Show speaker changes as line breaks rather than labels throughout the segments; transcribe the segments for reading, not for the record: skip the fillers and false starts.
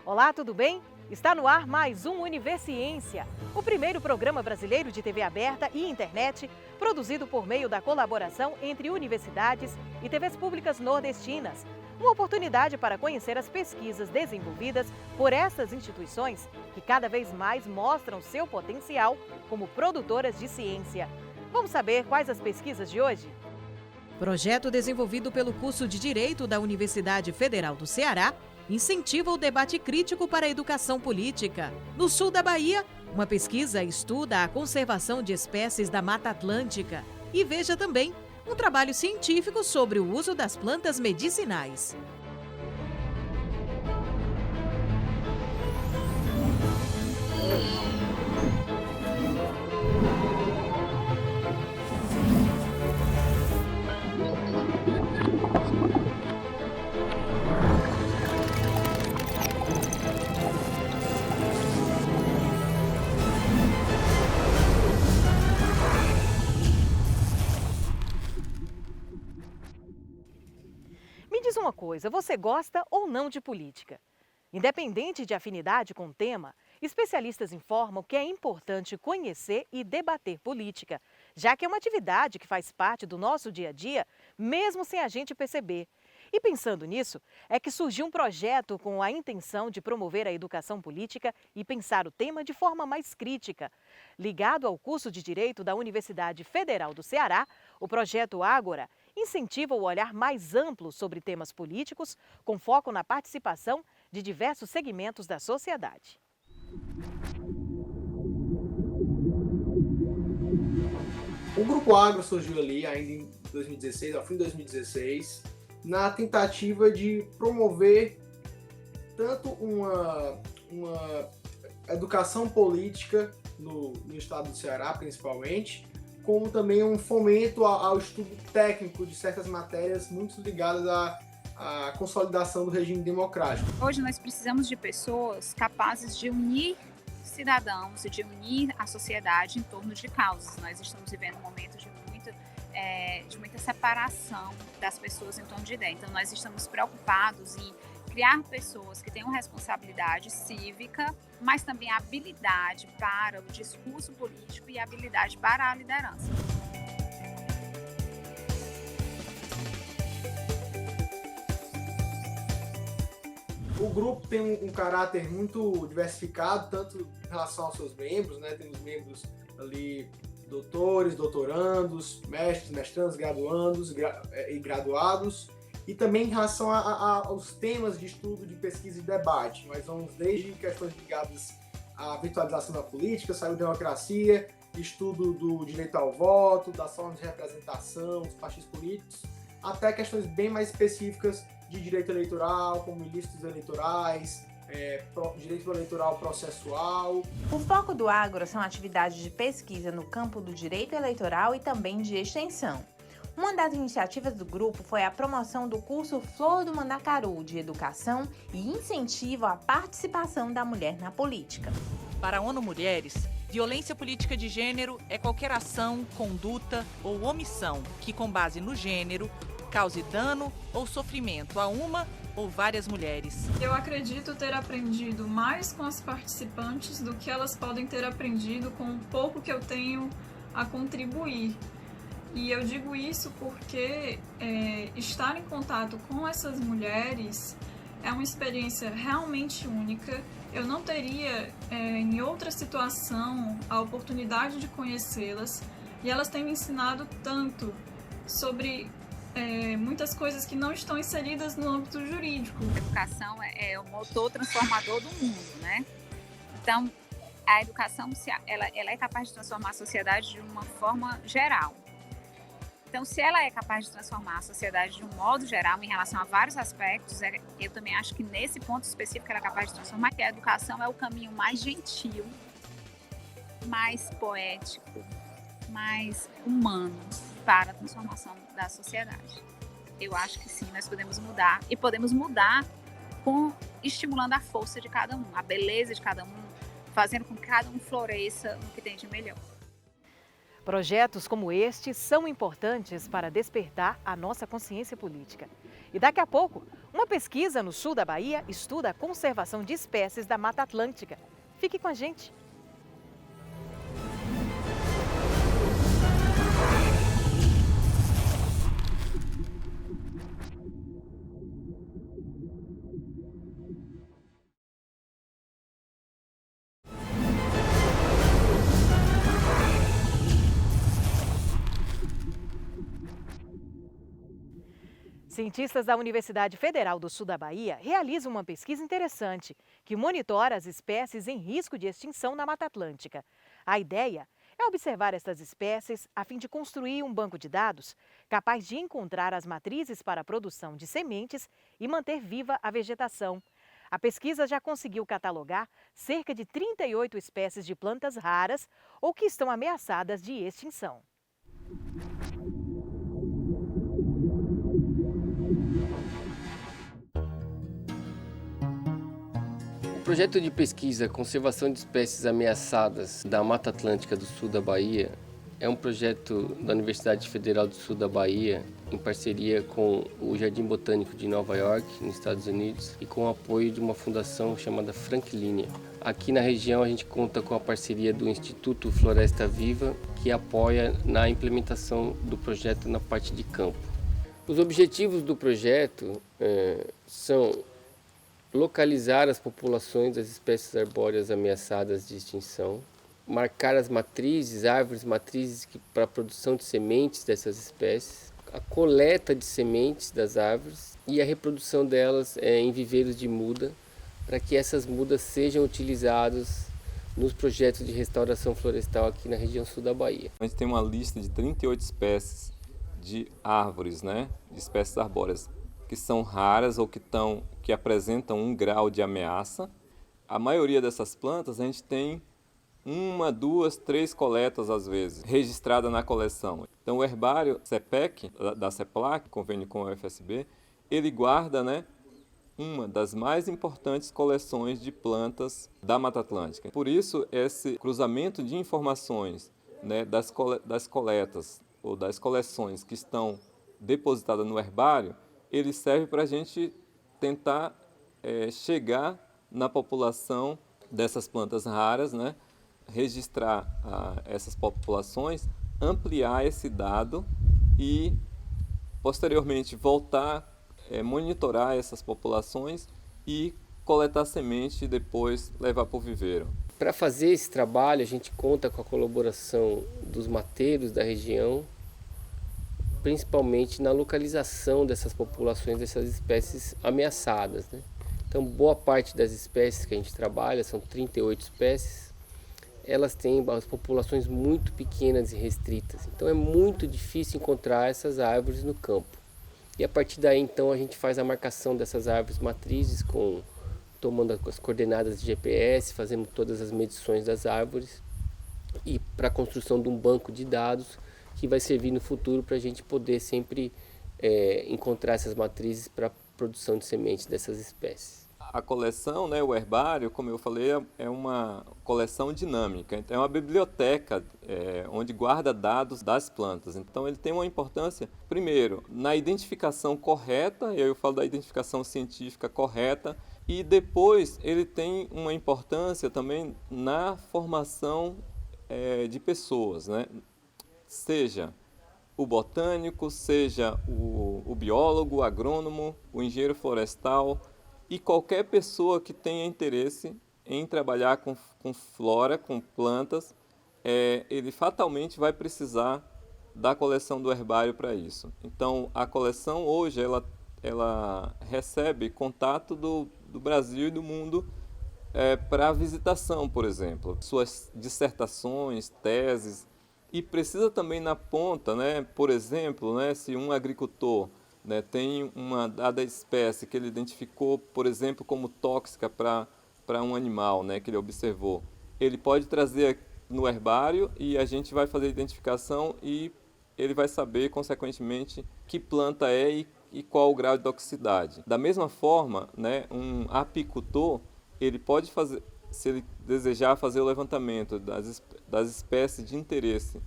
Olá, tudo bem? Está no ar mais um Universiência, o primeiro programa brasileiro de TV aberta e internet, produzido por meio da colaboração entre universidades e TVs públicas nordestinas. Uma oportunidade para conhecer as pesquisas desenvolvidas por essas instituições que cada vez mais mostram seu potencial como produtoras de ciência. Vamos saber quais as pesquisas de hoje? Projeto desenvolvido pelo curso de Direito da Universidade Federal do Ceará incentiva o debate crítico para a educação política. No sul da Bahia, uma pesquisa estuda a conservação de espécies da Mata Atlântica. E veja também um trabalho científico sobre o uso das plantas medicinais. Me diz uma coisa, você gosta ou não de política? Independente de afinidade com o tema, especialistas informam que é importante conhecer e debater política, já que é uma atividade que faz parte do nosso dia a dia, mesmo sem a gente perceber. E pensando nisso, é que surgiu um projeto com a intenção de promover a educação política e pensar o tema de forma mais crítica. Ligado ao curso de Direito da Universidade Federal do Ceará, o projeto Ágora incentiva o olhar mais amplo sobre temas políticos, com foco na participação de diversos segmentos da sociedade.
O Grupo Agro surgiu ali ainda em 2016, ao fim de 2016, na tentativa de promover tanto uma educação política no estado do Ceará, principalmente, como também um fomento ao estudo técnico de certas matérias muito ligadas à consolidação do regime democrático.
Hoje nós precisamos de pessoas capazes de unir cidadãos e de unir a sociedade em torno de causas. Nós estamos vivendo um momento de muita separação das pessoas em torno de ideias. Então nós estamos preocupados em criar pessoas que tenham responsabilidade cívica, mas também habilidade para o discurso político e habilidade para a liderança.
O grupo tem um caráter muito diversificado, tanto em relação aos seus membros, né? Temos membros ali doutores, doutorandos, mestres, mestrandos, graduandos e graduados, e também em relação aos temas de estudo, de pesquisa e debate. Nós vamos desde questões ligadas à virtualização da política, saúde e democracia, estudo do direito ao voto, das formas de representação, dos partidos políticos, até questões bem mais específicas de direito eleitoral, como ilícitos eleitorais, direito eleitoral processual.
O foco do Ágora são atividades de pesquisa no campo do direito eleitoral e também de extensão. Uma das iniciativas do grupo foi a promoção do curso Flor do Mandacaru de Educação e Incentivo à Participação da Mulher na Política.
Para a ONU Mulheres, violência política de gênero é qualquer ação, conduta ou omissão que, com base no gênero, cause dano ou sofrimento a uma ou várias mulheres.
Eu acredito ter aprendido mais com as participantes do que elas podem ter aprendido com o pouco que eu tenho a contribuir. E eu digo isso porque estar em contato com essas mulheres é uma experiência realmente única. Eu não teria, em outra situação, a oportunidade de conhecê-las, e elas têm me ensinado tanto sobre muitas coisas que não estão inseridas no âmbito jurídico.
A educação é o motor transformador do mundo, né? Então, a educação ela é capaz de transformar a sociedade de uma forma geral. Então, se ela é capaz de transformar a sociedade de um modo geral em relação a vários aspectos, eu também acho que nesse ponto específico ela é capaz de transformar, que a educação é o caminho mais gentil, mais poético, mais humano para a transformação da sociedade. Eu acho que sim, nós podemos mudar, e podemos mudar estimulando a força de cada um, a beleza de cada um, fazendo com que cada um floresça no que tem de melhor.
Projetos como este são importantes para despertar a nossa consciência política. E daqui a pouco, Uma pesquisa no sul da Bahia estuda a conservação de espécies da Mata Atlântica. Fique com a gente. Cientistas da Universidade Federal do Sul da Bahia realizam uma pesquisa interessante que monitora as espécies em risco de extinção na Mata Atlântica. A ideia é observar estas espécies a fim de construir um banco de dados capaz de encontrar as matrizes para a produção de sementes e manter viva a vegetação. A pesquisa já conseguiu catalogar cerca de 38 espécies de plantas raras ou que estão ameaçadas de extinção.
O projeto de pesquisa Conservação de Espécies Ameaçadas da Mata Atlântica do Sul da Bahia é um projeto da Universidade Federal do Sul da Bahia, em parceria com o Jardim Botânico de Nova York, nos Estados Unidos, e com o apoio de uma fundação chamada Franklin. Aqui na região a gente conta com a parceria do Instituto Floresta Viva, que apoia na implementação do projeto na parte de campo. Os objetivos do projeto são localizar as populações das espécies arbóreas ameaçadas de extinção, marcar as matrizes, árvores matrizes para a produção de sementes dessas espécies, a coleta de sementes das árvores e a reprodução delas em viveiros de muda, para que essas mudas sejam utilizadas nos projetos de restauração florestal aqui na região sul da Bahia.
A gente tem uma lista de 38 espécies de árvores, de espécies arbóreas, que são raras ou que apresentam um grau de ameaça. A maioria dessas plantas a gente tem 1, 2, 3 coletas às vezes, registrada na coleção. Então o herbário CEPEC, da CEPLAC, convênio com o UFSB, ele guarda uma das mais importantes coleções de plantas da Mata Atlântica. Por isso, esse cruzamento de informações das coletas ou das coleções que estão depositadas no herbário, ele serve para a gente tentar chegar na população dessas plantas raras, registrar essas populações, ampliar esse dado e, posteriormente, voltar, monitorar essas populações e coletar semente e depois levar para o viveiro.
Para fazer esse trabalho, a gente conta com a colaboração dos mateiros da região, principalmente na localização dessas populações, dessas espécies ameaçadas. Então, boa parte das espécies que a gente trabalha, são 38 espécies, elas têm as populações muito pequenas e restritas. Então, é muito difícil encontrar essas árvores no campo. E a partir daí, então, a gente faz a marcação dessas árvores matrizes, tomando as coordenadas de GPS, fazendo todas as medições das árvores e para a construção de um banco de dados que vai servir no futuro para a gente poder sempre encontrar essas matrizes para a produção de sementes dessas espécies.
A coleção, o herbário, como eu falei, é uma coleção dinâmica. Então, é uma biblioteca onde guarda dados das plantas. Então, ele tem uma importância, primeiro, na identificação correta, eu falo da identificação científica correta, e depois ele tem uma importância também na formação de pessoas, Seja o botânico, seja o biólogo, o agrônomo, o engenheiro florestal e qualquer pessoa que tenha interesse em trabalhar com flora, com plantas, ele fatalmente vai precisar da coleção do herbário para isso. Então, a coleção hoje ela recebe contato do Brasil e do mundo para visitação, por exemplo, suas dissertações, teses. E precisa também na ponta, por exemplo, se um agricultor tem uma dada espécie que ele identificou, por exemplo, como tóxica para um animal que ele observou, ele pode trazer no herbário e a gente vai fazer a identificação e ele vai saber, consequentemente, que planta é e qual o grau de toxicidade. Da mesma forma, um apicultor, ele pode fazer, se ele desejar fazer o levantamento das espécies de interesse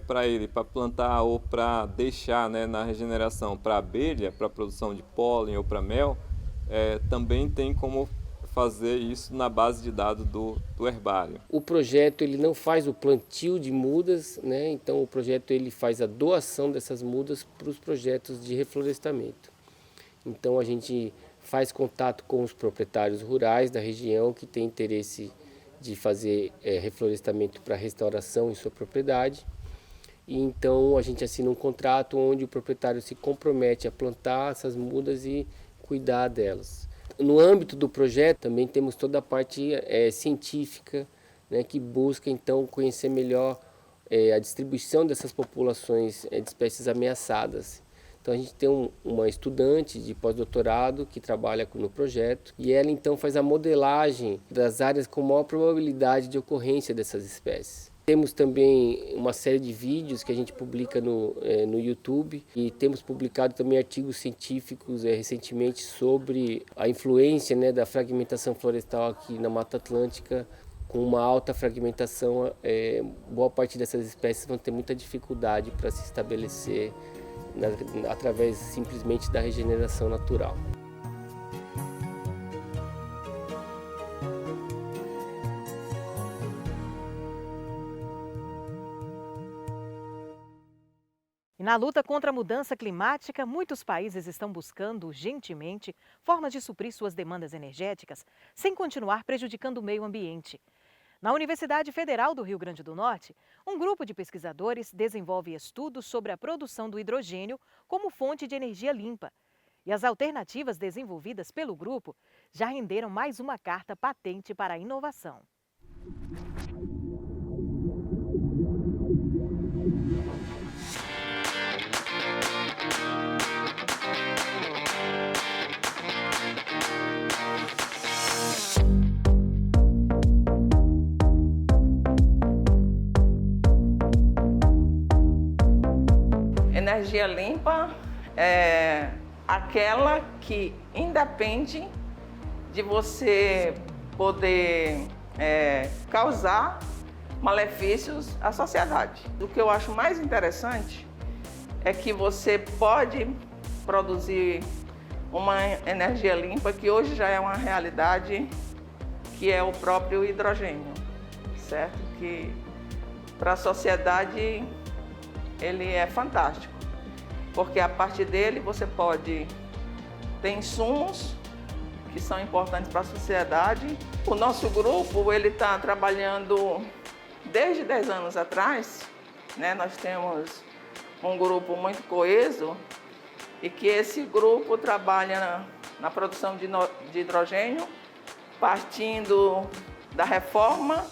para plantar ou para deixar, né, na regeneração para abelha, para produção de pólen ou para mel, também tem como fazer isso na base de dados do herbário.
O projeto ele não faz o plantio de mudas, né? Então o projeto ele faz a doação dessas mudas para os projetos de reflorestamento. Então a gente faz contato com os proprietários rurais da região que têm interesse de fazer reflorestamento para restauração em sua propriedade. E então a gente assina um contrato onde o proprietário se compromete a plantar essas mudas e cuidar delas. No âmbito do projeto também temos toda a parte científica, né, que busca então conhecer melhor a distribuição dessas populações de espécies ameaçadas. Então a gente tem uma estudante de pós-doutorado que trabalha no projeto e ela então faz a modelagem das áreas com maior probabilidade de ocorrência dessas espécies. Temos também uma série de vídeos que a gente publica no YouTube e temos publicado também artigos científicos recentemente sobre a influência, né, da fragmentação florestal aqui na Mata Atlântica. Com uma alta fragmentação, boa parte dessas espécies vão ter muita dificuldade para se estabelecer através simplesmente da regeneração natural.
E na luta contra a mudança climática, muitos países estão buscando urgentemente formas de suprir suas demandas energéticas sem continuar prejudicando o meio ambiente. Na Universidade Federal do Rio Grande do Norte, um grupo de pesquisadores desenvolve estudos sobre a produção do hidrogênio como fonte de energia limpa. E as alternativas desenvolvidas pelo grupo já renderam mais uma carta patente para a inovação.
Energia limpa é aquela que independe de você poder causar malefícios à sociedade. O que eu acho mais interessante é que você pode produzir uma energia limpa que hoje já é uma realidade, que é o próprio hidrogênio, certo? Que para a sociedade ele é fantástico, porque a partir dele você pode ter insumos que são importantes para a sociedade. O nosso grupo ele está trabalhando desde 10 anos atrás, né? Nós temos um grupo muito coeso e que esse grupo trabalha na produção de hidrogênio, partindo da reforma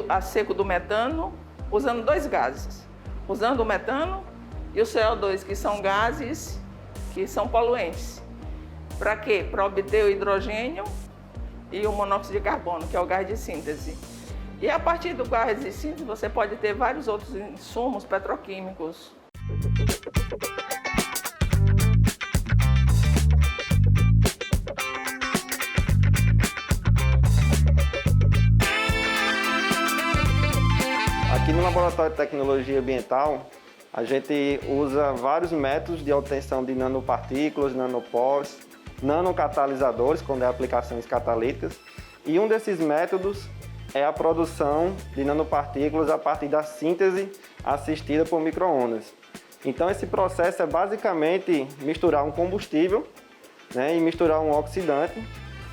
a seco do metano, usando 2 gases. Usando o metano e o CO2, que são gases que são poluentes. Para quê? Para obter o hidrogênio e o monóxido de carbono, que é o gás de síntese. E a partir do gás de síntese você pode ter vários outros insumos petroquímicos.
Aqui no Laboratório de Tecnologia Ambiental, a gente usa vários métodos de obtenção de nanopartículas, nanopós, nanocatalisadores, quando é aplicações catalíticas, e um desses métodos é a produção de nanopartículas a partir da síntese assistida por micro-ondas. Então esse processo é basicamente misturar um combustível, né, e misturar um oxidante,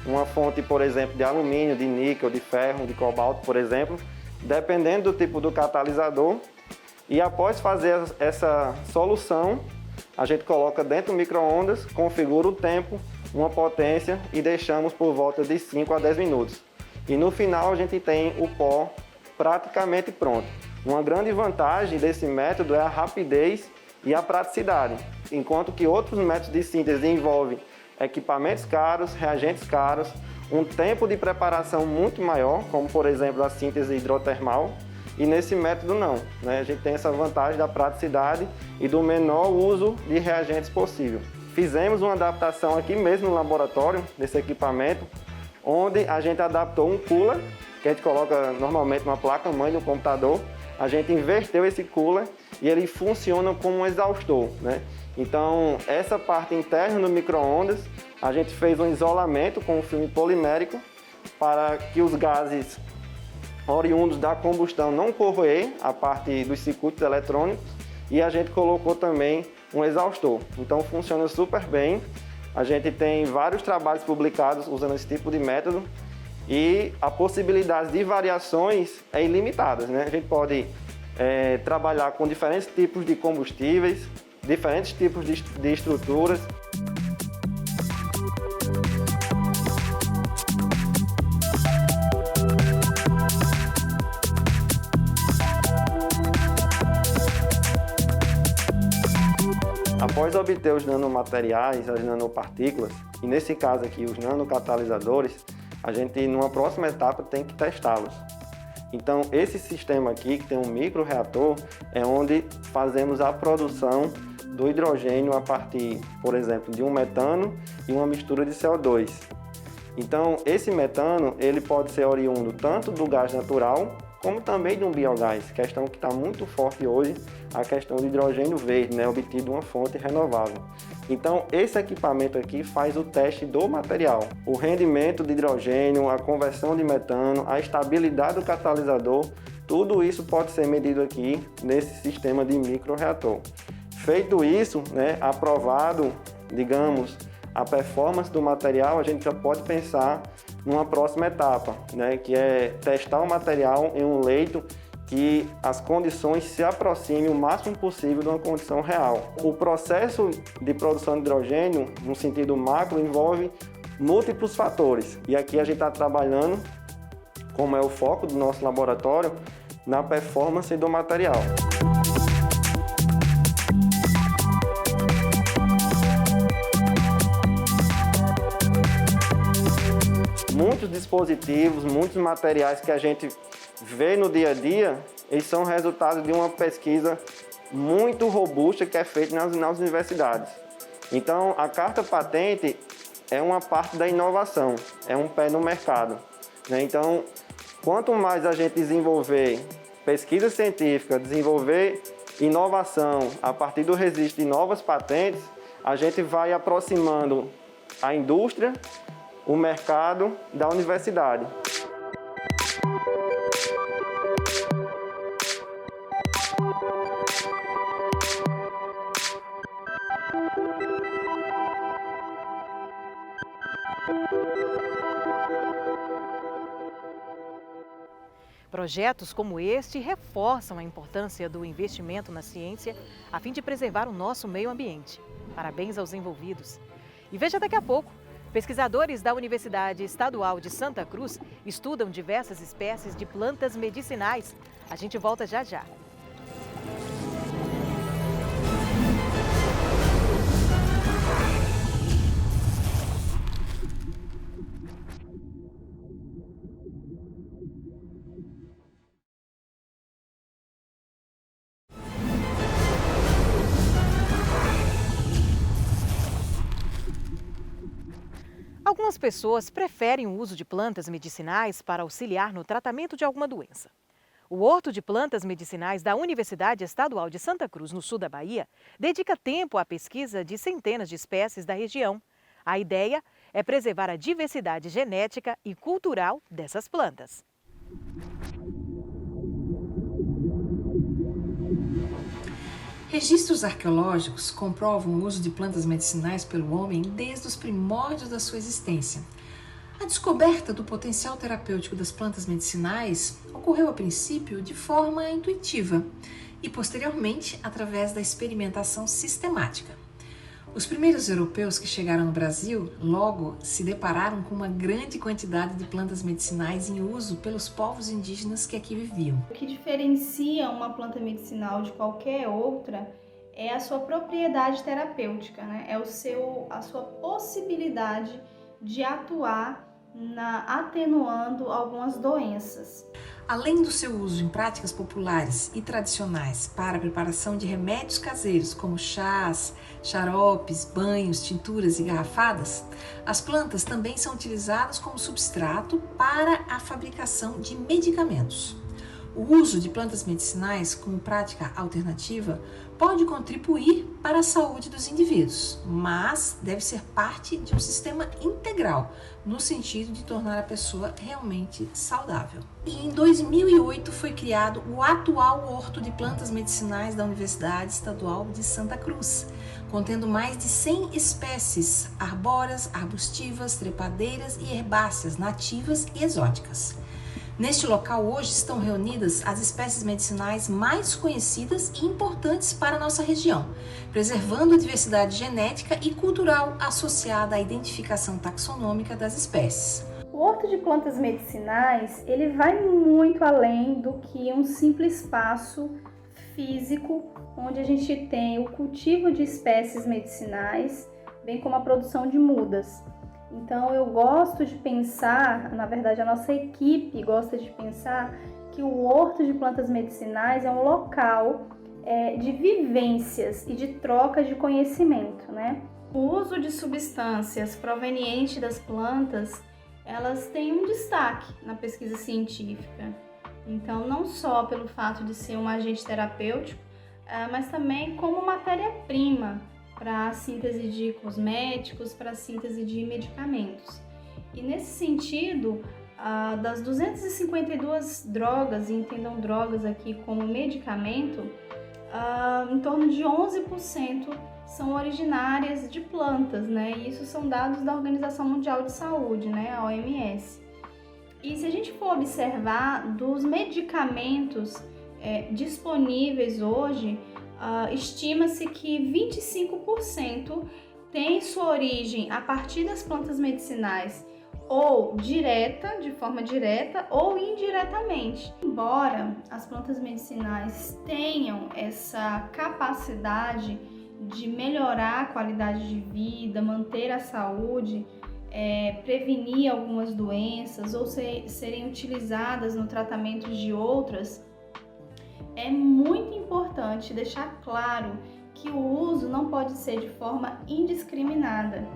uma fonte, por exemplo, de alumínio, de níquel, de ferro, de cobalto, por exemplo, dependendo do tipo do catalisador. E após fazer essa solução, a gente coloca dentro do micro-ondas, configura o tempo, uma potência e deixamos por volta de 5 a 10 minutos. E no final a gente tem o pó praticamente pronto. Uma grande vantagem desse método é a rapidez e a praticidade, enquanto que outros métodos de síntese envolvem equipamentos caros, reagentes caros, um tempo de preparação muito maior, como por exemplo a síntese hidrotermal, e nesse método não, né? A gente tem essa vantagem da praticidade e do menor uso de reagentes possível. Fizemos uma adaptação aqui mesmo no laboratório desse equipamento, onde a gente adaptou um cooler, que a gente coloca normalmente numa placa-mãe no computador, a gente inverteu esse cooler e ele funciona como um exaustor, né? Então, essa parte interna do micro-ondas, a gente fez um isolamento com um filme polimérico para que os gases oriundos da combustão não corroer a parte dos circuitos eletrônicos, e a gente colocou também um exaustor. Então funciona super bem. A gente tem vários trabalhos publicados usando esse tipo de método e a possibilidade de variações é ilimitada, né? A gente pode trabalhar com diferentes tipos de combustíveis, diferentes tipos de estruturas. Após obter os nanomateriais, as nanopartículas, e nesse caso aqui os nanocatalisadores, a gente, numa próxima etapa, tem que testá-los. Então, esse sistema aqui, que tem um microreator, é onde fazemos a produção do hidrogênio a partir, por exemplo, de um metano e uma mistura de CO2. Então, esse metano, ele pode ser oriundo tanto do gás natural, como também de um biogás, questão que está muito forte hoje, a questão do hidrogênio verde, né, obtido de uma fonte renovável. Então, esse equipamento aqui faz o teste do material, o rendimento de hidrogênio, a conversão de metano, a estabilidade do catalisador, tudo isso pode ser medido aqui nesse sistema de microreator. Feito isso, né, aprovado, digamos, a performance do material, a gente já pode pensar numa próxima etapa, né, que é testar o material em um leito que as condições se aproximem o máximo possível de uma condição real. O processo de produção de hidrogênio, no sentido macro, envolve múltiplos fatores. E aqui a gente está trabalhando, como é o foco do nosso laboratório, na performance do material. Muitos dispositivos, muitos materiais que a gente vê no dia a dia, eles são resultado de uma pesquisa muito robusta que é feita nas universidades. Então, a carta patente é uma parte da inovação, é um pé no mercado, né? Então, quanto mais a gente desenvolver pesquisa científica, desenvolver inovação a partir do registro de novas patentes, a gente vai aproximando a indústria, o mercado da universidade.
Projetos como este reforçam a importância do investimento na ciência a fim de preservar o nosso meio ambiente. Parabéns aos envolvidos. E veja daqui a pouco. Pesquisadores da Universidade Estadual de Santa Cruz estudam diversas espécies de plantas medicinais. A gente volta já já. Algumas pessoas preferem o uso de plantas medicinais para auxiliar no tratamento de alguma doença. O Horto de Plantas Medicinais da Universidade Estadual de Santa Cruz, no sul da Bahia, dedica tempo à pesquisa de centenas de espécies da região. A ideia é preservar a diversidade genética e cultural dessas plantas.
Registros arqueológicos comprovam o uso de plantas medicinais pelo homem desde os primórdios da sua existência. A descoberta do potencial terapêutico das plantas medicinais ocorreu a princípio de forma intuitiva e posteriormente através da experimentação sistemática. Os primeiros europeus que chegaram no Brasil logo se depararam com uma grande quantidade de plantas medicinais em uso pelos povos indígenas que aqui viviam.
O que diferencia uma planta medicinal de qualquer outra é a sua propriedade terapêutica, né? É a sua possibilidade de atuar atenuando algumas doenças.
Além do seu uso em práticas populares e tradicionais para a preparação de remédios caseiros como chás, xaropes, banhos, tinturas e garrafadas, as plantas também são utilizadas como substrato para a fabricação de medicamentos. O uso de plantas medicinais como prática alternativa pode contribuir para a saúde dos indivíduos, mas deve ser parte de um sistema integral, no sentido de tornar a pessoa realmente saudável. E em 2008 foi criado o atual Horto de Plantas Medicinais da Universidade Estadual de Santa Cruz, contendo mais de 100 espécies arbóreas, arbustivas, trepadeiras e herbáceas nativas e exóticas. Neste local hoje estão reunidas as espécies medicinais mais conhecidas e importantes para a nossa região, preservando a diversidade genética e cultural associada à identificação taxonômica das espécies.
O Horto de Plantas Medicinais, ele vai muito além do que um simples espaço físico, onde a gente tem o cultivo de espécies medicinais, bem como a produção de mudas. Então eu gosto de pensar, na verdade a nossa equipe gosta de pensar que o Horto de Plantas Medicinais é um local de vivências e de troca de conhecimento, né? O uso de substâncias provenientes das plantas, elas têm um destaque na pesquisa científica. Então não só pelo fato de ser um agente terapêutico, mas também como matéria-prima para a síntese de cosméticos, para a síntese de medicamentos. E nesse sentido, das 252 drogas, e entendam drogas aqui como medicamento, em torno de 11% são originárias de plantas, né? E isso são dados da Organização Mundial de Saúde, né? A OMS. E se a gente for observar, dos medicamentos disponíveis hoje, estima-se que 25% tem sua origem a partir das plantas medicinais, ou de forma direta ou indiretamente. Embora as plantas medicinais tenham essa capacidade de melhorar a qualidade de vida, manter a saúde, prevenir algumas doenças ou serem utilizadas no tratamento de outras, é muito importante deixar claro que o uso não pode ser de forma indiscriminada,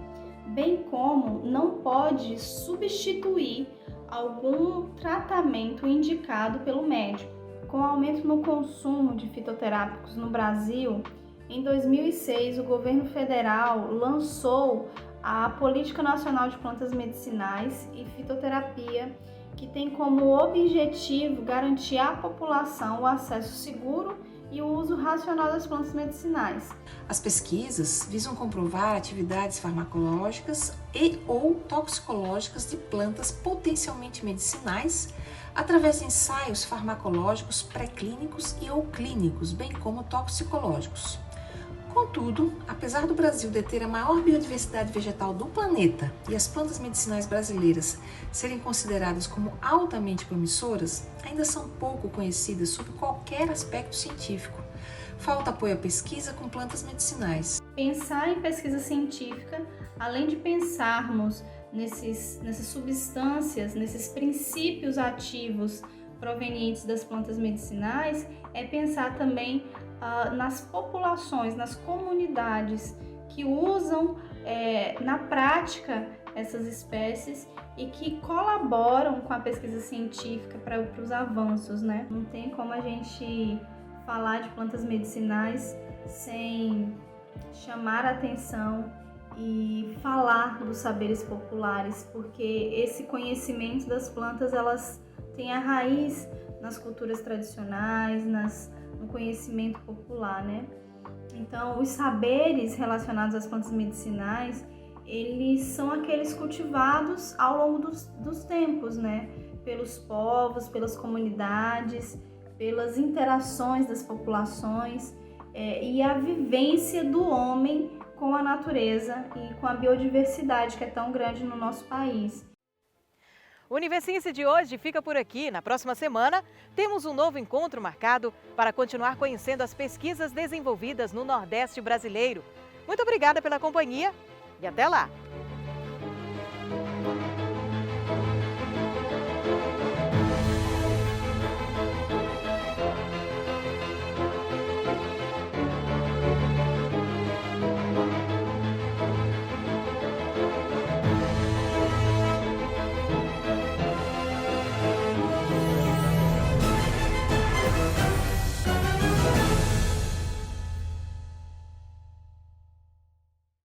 bem como não pode substituir algum tratamento indicado pelo médico. Com o aumento no consumo de fitoterápicos no Brasil, em 2006 o governo federal lançou a Política Nacional de Plantas Medicinais e Fitoterapia, que tem como objetivo garantir à população o acesso seguro e o uso racional das plantas medicinais.
As pesquisas visam comprovar atividades farmacológicas e ou toxicológicas de plantas potencialmente medicinais através de ensaios farmacológicos pré-clínicos e ou clínicos, bem como toxicológicos. Contudo, apesar do Brasil deter a maior biodiversidade vegetal do planeta e as plantas medicinais brasileiras serem consideradas como altamente promissoras, ainda são pouco conhecidas sob qualquer aspecto científico. Falta apoio à pesquisa com plantas medicinais.
Pensar em pesquisa científica, além de pensarmos nessas substâncias, nesses princípios ativos provenientes das plantas medicinais, é pensar também nas populações, nas comunidades que usam na prática essas espécies e que colaboram com a pesquisa científica para os avanços, né? Não tem como a gente falar de plantas medicinais sem chamar a atenção e falar dos saberes populares, porque esse conhecimento das plantas, elas têm a raiz nas culturas tradicionais, no conhecimento popular, né? Então, os saberes relacionados às plantas medicinais, eles são aqueles cultivados ao longo dos tempos, né? Pelos povos, pelas comunidades, pelas interações das populações e a vivência do homem com a natureza e com a biodiversidade que é tão grande no nosso país.
O Universiense de hoje fica por aqui. Na próxima semana, temos um novo encontro marcado para continuar conhecendo as pesquisas desenvolvidas no Nordeste brasileiro. Muito obrigada pela companhia e até lá!